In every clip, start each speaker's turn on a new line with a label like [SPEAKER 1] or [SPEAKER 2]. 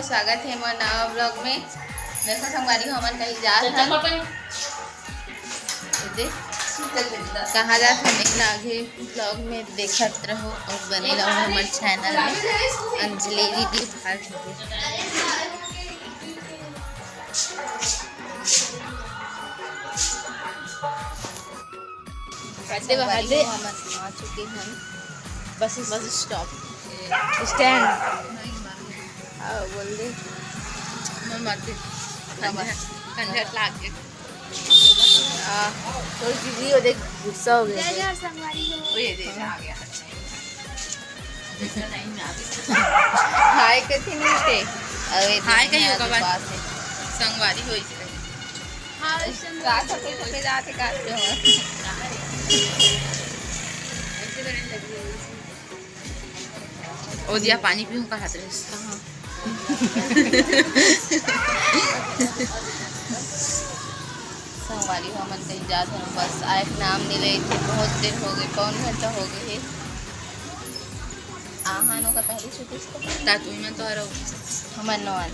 [SPEAKER 1] स्वागत है मोर नवा ब्लॉग में। देखो संगवारी हमन कहीं जा कहाँ जा आगे ब्लॉग में देखत रहो और बने रहो हमारे चैनल में अंजलि दीदी भाग हम आ चुके हैं बस स्टॉप स्टैंड बोल दे कंजर लागे थोड़ी चीज़ी हो देख गुस्सा हो गया वो ये देख आ गया हाय कथी नहीं थे अरे हाय कहीं होगा बात है संगवारी होई से हां रात सके जाते काटते हो ऐसे करने लगी ओ दिया पानी पीऊं का हाथ रेस कहां संगवारी हमन कहीं जात हम बस आए नाम नहीं ले थे बहुत देर हो गए कौन घंटा हो गए है आहानो का पहले छुट्टी इसको ता तुम में तो रहो हमन नवान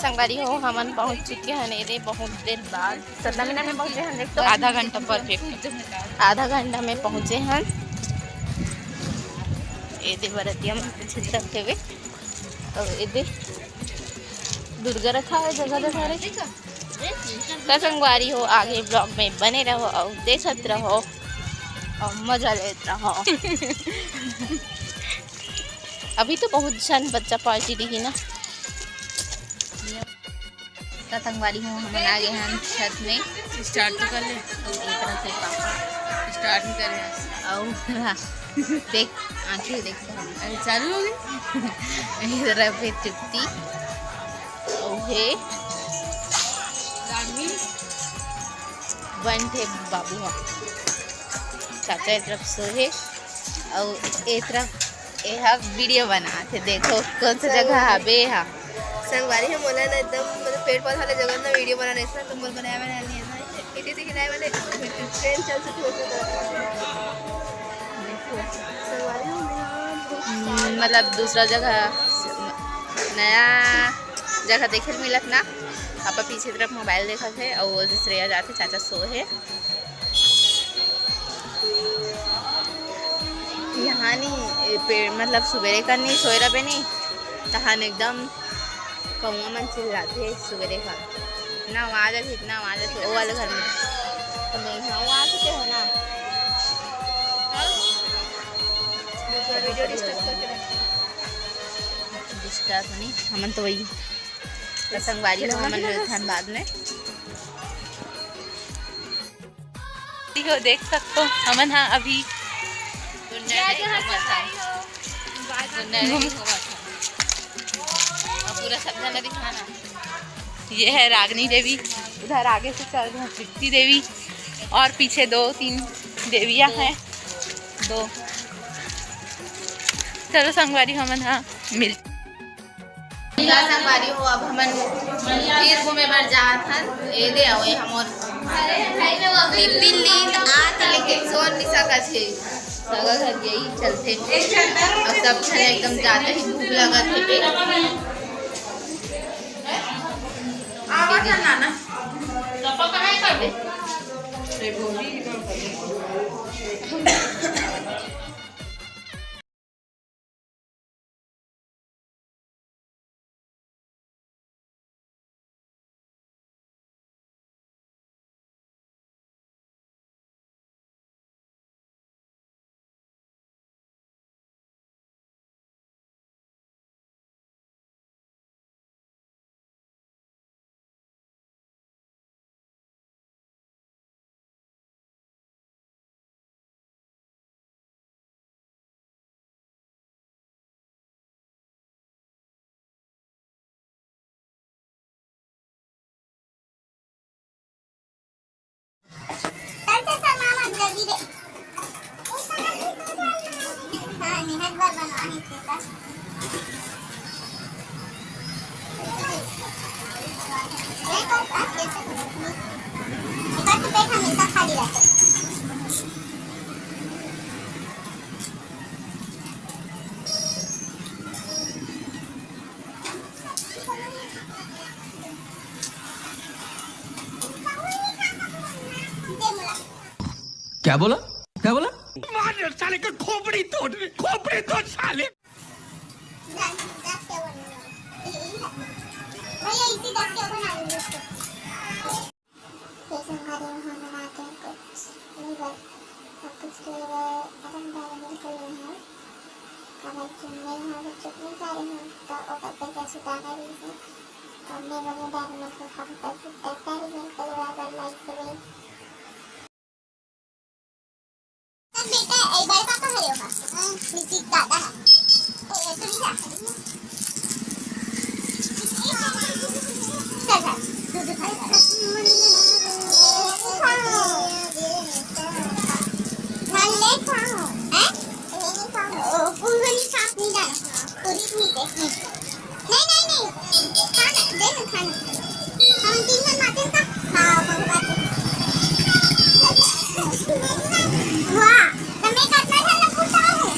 [SPEAKER 1] संगवारी हो हमन पहुंच चुके हैं रे बहुत देर बाद 17 मिनट में पहुंचे हैं। देख तो आधा घंटा परफेक्ट आधा घंटा में पहुंचे हैं। ये दे बरतिया में छिट रखे हुए और ये दे दुर्गा रखा है जगह सारे तो संगवारी हो आगे ब्लॉग में बने रहो और देखते रहो और मजा लेते रहो अभी तो बहुत सन बच्चा पार्टी दी ना संगवारी हूँ हम आ गए हैं छत में स्टार्ट तो कर ले एक तरह से पापा स्टार्ट ही कर और देख आंखें देख अरे चालू हो गई इधर पे चुपती ओहे वन थे बाबू हाँ चाचा तरफ से है और एक तरफ यह वीडियो बना थे देखो कौन सा जगह है बे हाँ संगवारी है मोला ना एकदम मतलब पेड़ पौधा वाले जगह ना वीडियो बनाने इसलिए तो मोल बनाया मैंने नहीं है इतने से किनारे वाले ट्रेन चल सकती होती देखो संगवारी मतलब दूसरा जगह नया जगह देखे मिलत ना आप पीछे तरफ मोबाइल देखा थे और वो श्रेया जाते चाचा सो है यहाँ नहीं पेड़ मतलब सुबेरे का नहीं सोएरा पे नहीं तहान एकदम कौआ मन चिल्लाते सवेरे का इतना आवाज़ है इतना आवाज़ है तो वो वाले घर में तो मैं यहाँ आ चुके हो ना वीडियो डिस्टर्ब नहीं हमन तो वही संगवारी तो हमन रहन बाद में देखो देख सकते हो हमन हाँ अभी पूरा सपना न दिखाना ये है रागनी देवी उधर आगे से चल रहे हैं तृप्ति देवी और पीछे 2-3 देवियां हैं दो चलो संगवारी हमन हाँ मिल संगवारी हो अब हमन फिर घूमे बार जात हन ए दे आवे हमर दिल्ली आत लेकिन सोन नहीं सकत है सगा घर यही चलते और सब छने एकदम ज्यादा ही भूख लगा थे नाना पापा कहाँ कर दे
[SPEAKER 2] क्या बोला क्या बोला साले का खोपड़ी तोड़ साले
[SPEAKER 3] बेटा एक बार का है होगा नीचे दादा है तो लीजा चल दूध खाएगा खाओ ले खाओ हैं ओ पूरी साफ नहीं डालो पूरी नहीं खाना दे ना खाना हम तीन जन माते का खाओ भगवान वाह તમે કેટલા જણ પૂછા હે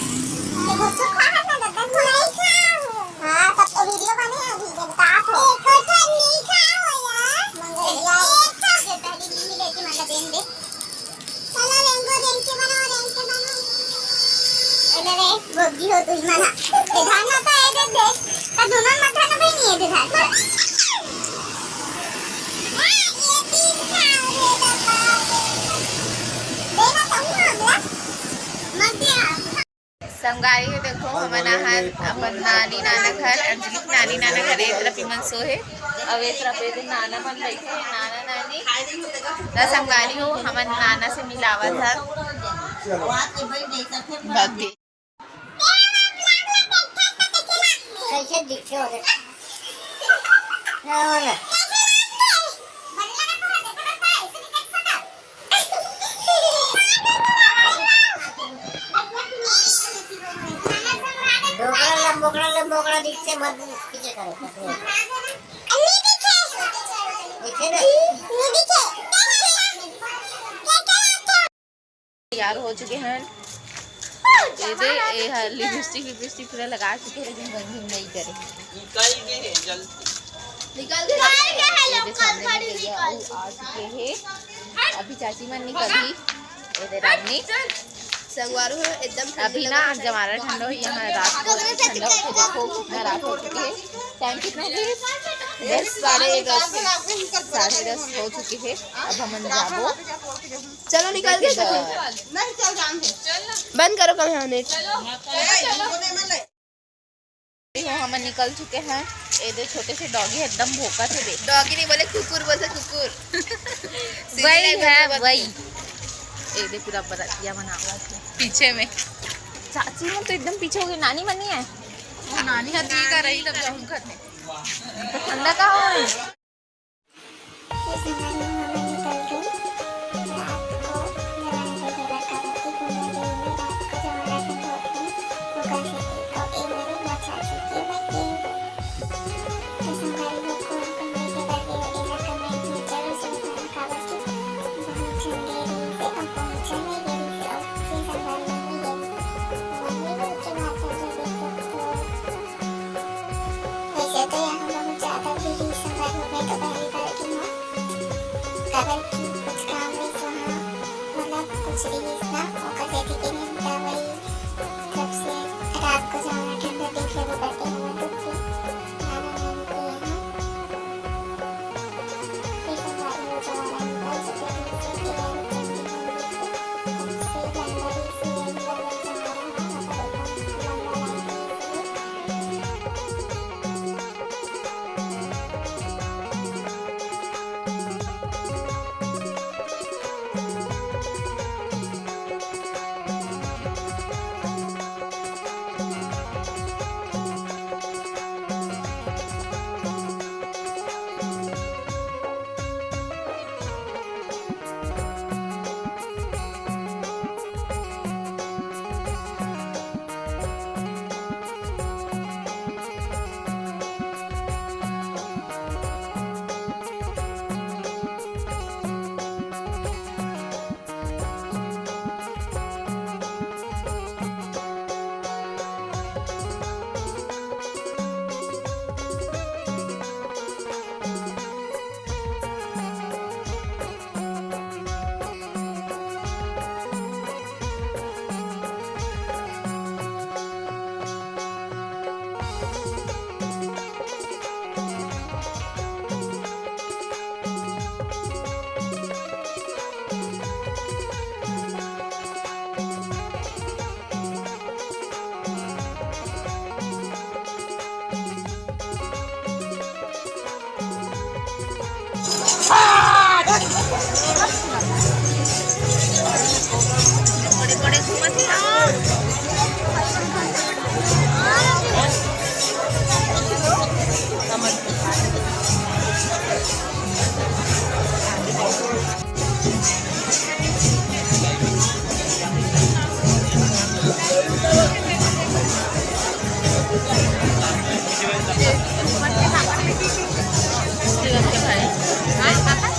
[SPEAKER 3] એ ગુસ્સો ખા ના દાદા નહીં ખાઓ હા તબ તો वीडियो बने अभी जनता हो एक तो नहीं खाओ यार मंगैया एक तो पहले मम्मी लेती माता देन दे चलो रेंगो रेंग के बनाओ अरे बग्गी हो तुझ मना विधान होता है दे दे का दोनों माथा ना भी नहीं है विधान
[SPEAKER 1] संगारी है देखो हमारा हाथ अपन नानी नाना घर अंजलि नानी नाना घर एक तरफ इमन सो है अब एक तरफ ये नाना मन बैठे हैं नाना नानी ना संगारी हो हमारे नाना से मिलावा था भक्ति
[SPEAKER 3] कैसे दिखते हो ना बोकड़ा दिखते मत पीछे करो नहीं दिखे दिखे ना नहीं दिखे
[SPEAKER 1] तैयार हो चुके हैं ये दे ये लिपस्टिक पूरा लगा चुके हैं लेकिन रंगीन नहीं करे निकल गए आ चुके हैं अभी चाची मन निकली ये दे रानी संगवारो है एकदम अभी ना जमाना ठंडा हुई यहाँ रात को ठंडा होके देखो कितना रात हो चुकी है टाइम कितना है 10 साढ़े 10 हो चुकी है अब हम जाबो चलो निकल के बंद करो कम नेट हम निकल चुके हैं ये दो छोटे से डॉगी एकदम भोका से देख डॉगी नहीं बोले कुकुर बोले कुकुर वही है वही ये दे पूरा बरातिया बना हुआ है पीछे में चाची में तो एकदम पीछे हो गई नानी मन नहीं है नानी हाथ दी का रही तब हम करने तो ठंडा का हो शिवम के भाई हाँ पापा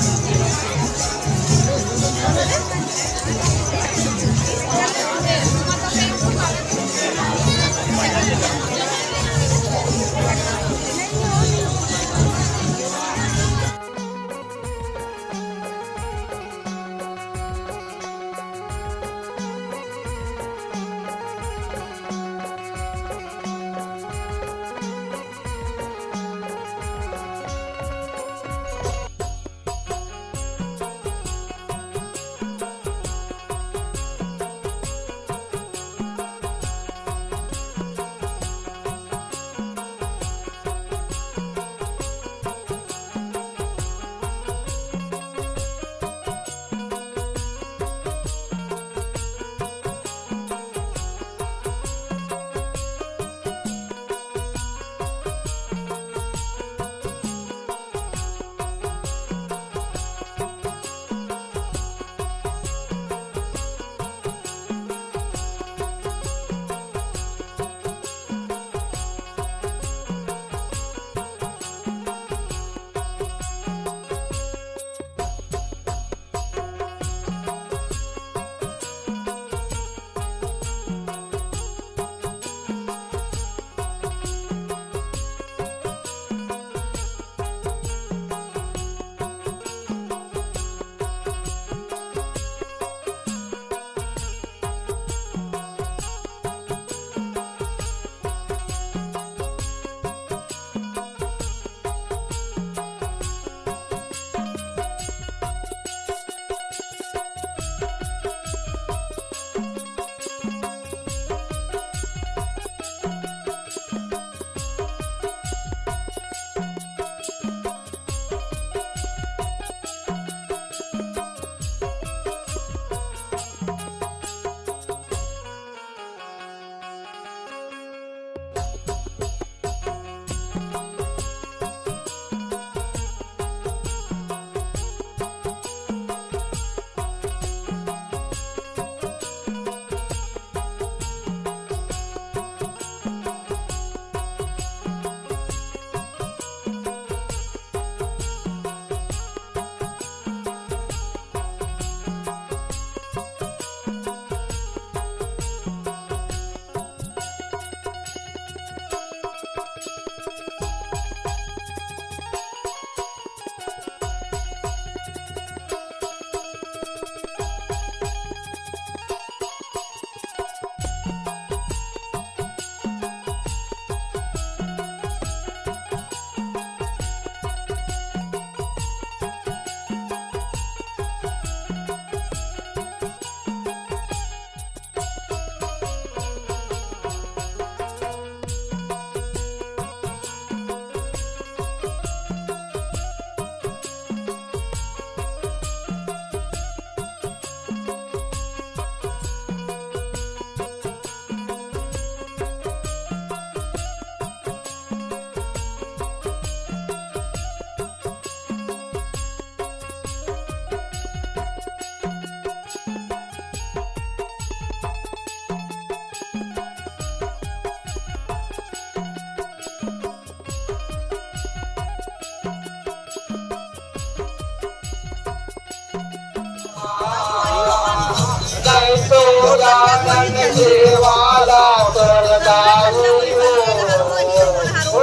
[SPEAKER 4] देवाला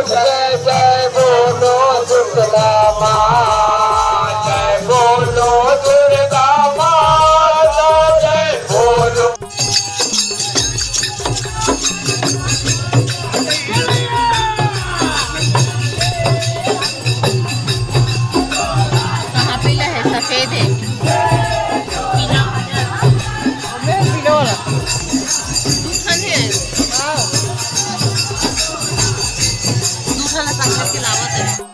[SPEAKER 4] जय जय बोलो दुर्गा माँ, जय बोलो दुर्गा माता, जय बोलो।
[SPEAKER 1] कहाँ पीला है? सफेद है। दूसरा नहीं है। दूसरा ना संकट के लावत है।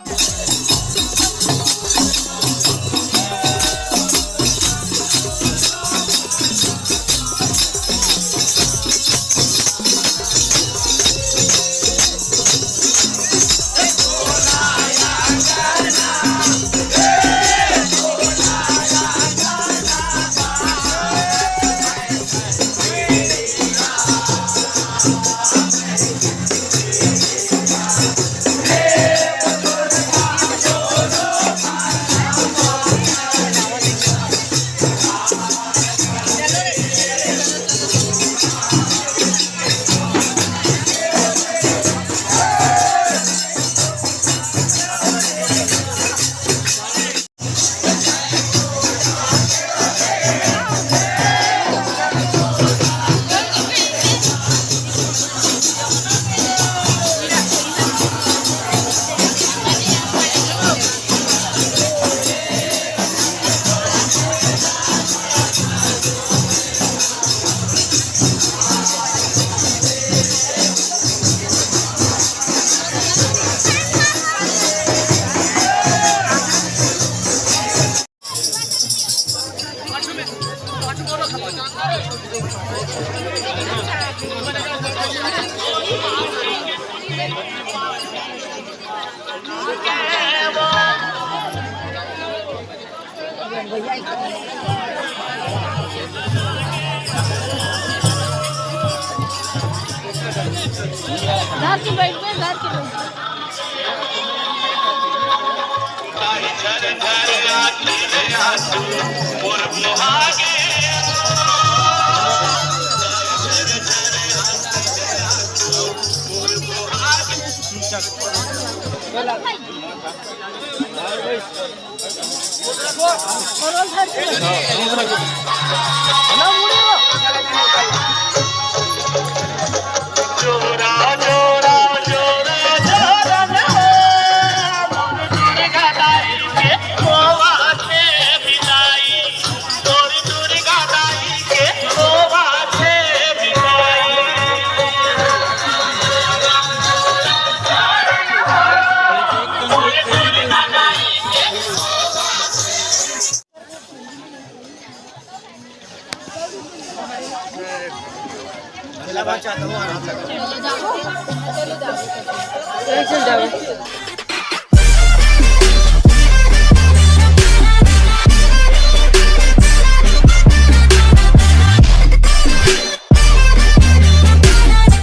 [SPEAKER 1] चल जाओ